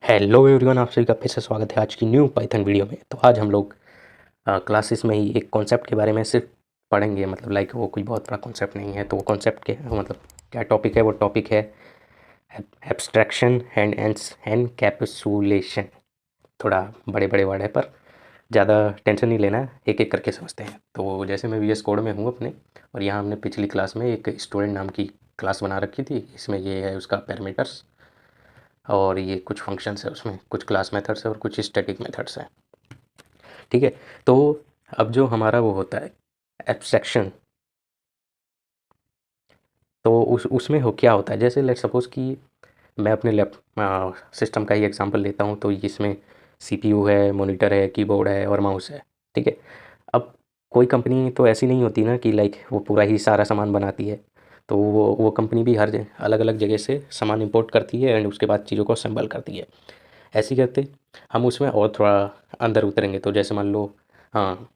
Hello everyone, आप सभी का फिर से स्वागत है आज की न्यू पाइथन वीडियो में। तो आज हम लोग क्लासेस में ही एक कॉन्सेप्ट के बारे में सिर्फ पढ़ेंगे। मतलब लाइक वो कोई बहुत बड़ा कॉन्सेप्ट नहीं है। तो वो कॉन्सेप्ट के मतलब क्या टॉपिक है, वो टॉपिक है एब्स्ट्रैक्शन एंड एनकैप्सुलेशन। थोड़ा बड़े बड़े वर्ड है पर ज़्यादा टेंशन नहीं लेना है, एक एक करके समझते हैं। तो जैसे मैं वीएस कोड में हूँ अपने, और यहाँ हमने पिछली क्लास में एक स्टूडेंट नाम की क्लास बना रखी थी। इसमें ये है उसका पैरामीटर्स, और ये कुछ फंक्शंस है, उसमें कुछ क्लास मेथड्स है और कुछ स्टैटिक मेथड्स हैं। ठीक है। तो अब जो हमारा वो होता है एब्स्ट्रैक्शन, तो उसमें हो क्या होता है, जैसे लेट सपोज़ कि मैं अपने लैप सिस्टम का ही एग्जांपल लेता हूँ। तो इसमें सीपीयू है, मॉनिटर है, कीबोर्ड है और माउस है। ठीक है। अब कोई कंपनी तो ऐसी नहीं होती ना कि लाइक वो पूरा ही सारा सामान बनाती है। तो वो कंपनी भी हर अलग अलग जगह से सामान इंपोर्ट करती है एंड उसके बाद चीज़ों को असेंबल करती है। ऐसे ही करते हम उसमें और थोड़ा अंदर उतरेंगे। तो जैसे मान लो, हाँ,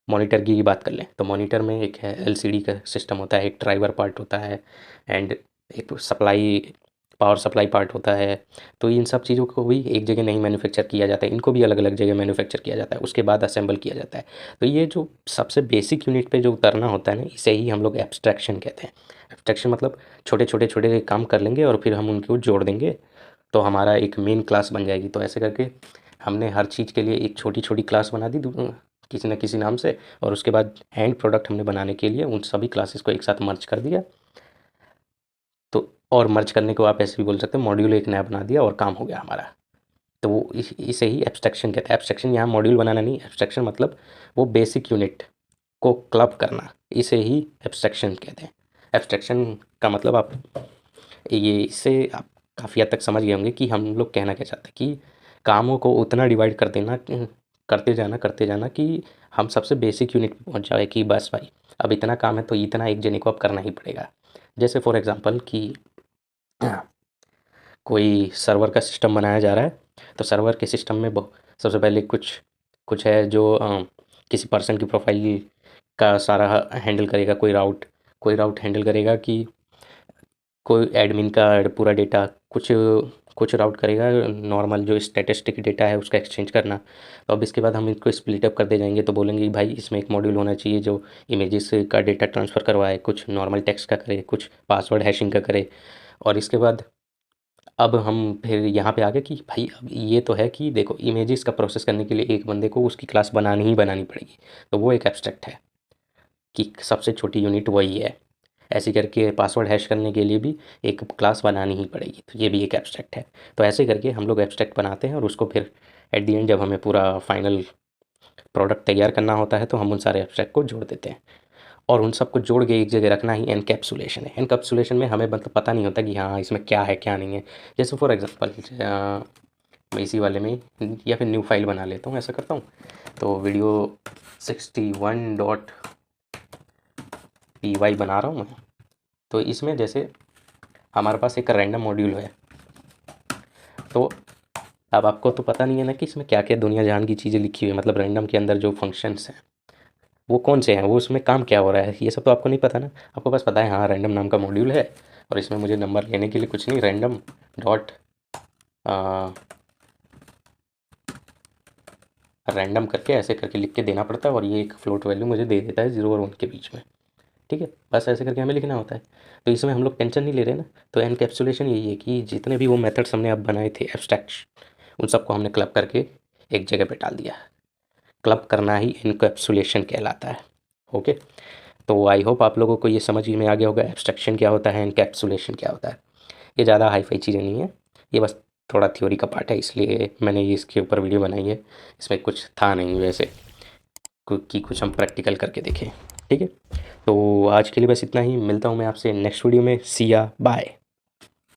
मॉनिटर की ही बात कर लें। तो मॉनिटर में एक है एलसीडी का सिस्टम होता है, एक ड्राइवर पार्ट होता है एंड एक सप्लाई, पावर सप्लाई पार्ट होता है। तो इन सब चीज़ों को भी एक जगह नहीं मैन्युफैक्चर किया जाता है, इनको भी अलग अलग जगह मैन्युफैक्चर किया जाता है, उसके बाद असेंबल किया जाता है। तो ये जो सबसे बेसिक यूनिट पे जो उतरना होता है ना, इसे ही हम लोग एब्स्ट्रैक्शन कहते हैं। एब्स्ट्रैक्शन मतलब छोटे छोटे छोटे काम कर लेंगे और फिर हम उनको जोड़ देंगे, तो हमारा एक मेन क्लास बन जाएगी। तो ऐसे करके हमने हर चीज़ के लिए एक छोटी छोटी क्लास बना दी किसी न किसी नाम से, और उसके बाद एंड प्रोडक्ट हमने बनाने के लिए उन सभी क्लासेस को एक साथ मर्ज कर दिया। तो और मर्ज करने को आप ऐसे भी बोल सकते हैं, मॉड्यूल एक नया बना दिया और काम हो गया हमारा। तो वो इसे ही एब्स्ट्रैक्शन कहते हैं। एब्स्ट्रैक्शन यहाँ मॉड्यूल बनाना नहीं, एब्स्ट्रैक्शन मतलब वो बेसिक यूनिट को क्लब करना, इसे ही एब्स्ट्रैक्शन कहते हैं। एब्स्ट्रैक्शन का मतलब आप ये इससे आप काफ़ी हद तक समझ गए होंगे कि हम लोग कहना क्या चाहते हैं कि कामों को उतना डिवाइड कर देना, करते जाना कि हम सबसे बेसिक यूनिट पे पहुंच जाए कि बस भाई अब इतना काम है तो इतना एक जने को अब करना ही पड़ेगा। जैसे फॉर एग्जांपल कि कोई सर्वर का सिस्टम बनाया जा रहा है। तो सर्वर के सिस्टम में सबसे पहले कुछ कुछ है जो किसी पर्सन की प्रोफाइल का सारा हैंडल करेगा। कोई राउट हैंडल करेगा कि कोई एडमिन का पूरा डेटा, कुछ कुछ राउट करेगा नॉर्मल जो स्टैटिस्टिक डेटा है उसका एक्सचेंज करना। तो अब इसके बाद हम इसको स्प्लिट अप करते जाएंगे। तो बोलेंगे कि भाई इसमें एक मॉड्यूल होना चाहिए जो इमेजेस का डेटा ट्रांसफ़र करवाए, कुछ नॉर्मल टेक्स्ट का करे, कुछ पासवर्ड हैशिंग का करे। और इसके बाद अब हम फिर यहाँ पे आ गए कि भाई अब ये तो है कि देखो इमेजेस का प्रोसेस करने के लिए एक बंदे को उसकी क्लास बनानी ही बनानी पड़ेगी। तो वो एक एब्स्ट्रैक्ट है कि सबसे छोटी यूनिट वही है। ऐसे करके पासवर्ड हैश करने के लिए भी एक क्लास बनानी ही पड़ेगी, तो ये भी एक एब्स्ट्रैक्ट है। तो ऐसे करके हम लोग एब्स्ट्रैक्ट बनाते हैं और उसको फिर एट द एंड जब हमें पूरा फाइनल प्रोडक्ट तैयार करना होता है तो हम उन सारे एब्स्ट्रैक्ट को जोड़ देते हैं। और उन सबको जोड़ के एक जगह रखना ही एनकैप्सुलेशन है। एनकैप्सुलेशन में हमें मतलब पता नहीं होता कि हाँ इसमें क्या है क्या नहीं है। जैसे फॉर एग्जांपल मैं इसी वाले में या फिर न्यू फाइल बना लेता हूँ, ऐसा करता हूँ। तो वीडियो 61.py बना रहा हूँ मैं। तो इसमें जैसे हमारे पास एक रैंडम मॉड्यूल है। तो अब आपको तो पता नहीं है ना कि इसमें क्या क्या दुनिया जहान की चीज़ें लिखी हुई है। मतलब रैंडम के अंदर जो फंक्शंस हैं वो कौन से हैं, वो उसमें काम क्या हो रहा है, ये सब तो आपको नहीं पता ना। आपको बस पता है हाँ रैंडम नाम का मॉड्यूल है और इसमें मुझे नंबर लेने के लिए कुछ नहीं, रैंडम डॉट रैंडम करके ऐसे करके लिख के देना पड़ता है, और ये एक फ्लोट वैल्यू मुझे दे देता है 0 और 1 के बीच में। ठीक है, बस ऐसे करके हमें लिखना होता है। तो इसमें हम लोग टेंशन नहीं ले रहे ना। तो एनकैप्सुलेशन यही है कि जितने भी वो मेथड्स हमने अब बनाए थे एब्स्ट्रैक्ट, उन सबको हमने क्लब करके एक जगह पे डाल दिया। क्लब करना ही एनकैप्सुलेशन कहलाता है। ओके। तो आई होप आप लोगों को ये समझ में आ गया होगा एब्स्ट्रैक्शन क्या होता है, एनकैप्सुलेशन क्या होता है। ये ज़्यादा हाई फाई चीज़ें नहीं है, ये बस थोड़ा थ्योरी का पार्ट है, इसलिए मैंने ये इसके ऊपर वीडियो बनाई है। इसमें कुछ था नहीं वैसे कि कुछ हम प्रैक्टिकल करके देखें। ठीक है। तो आज के लिए बस इतना ही, मिलता हूँ मैं आपसे नेक्स्ट वीडियो में। सी या बाय।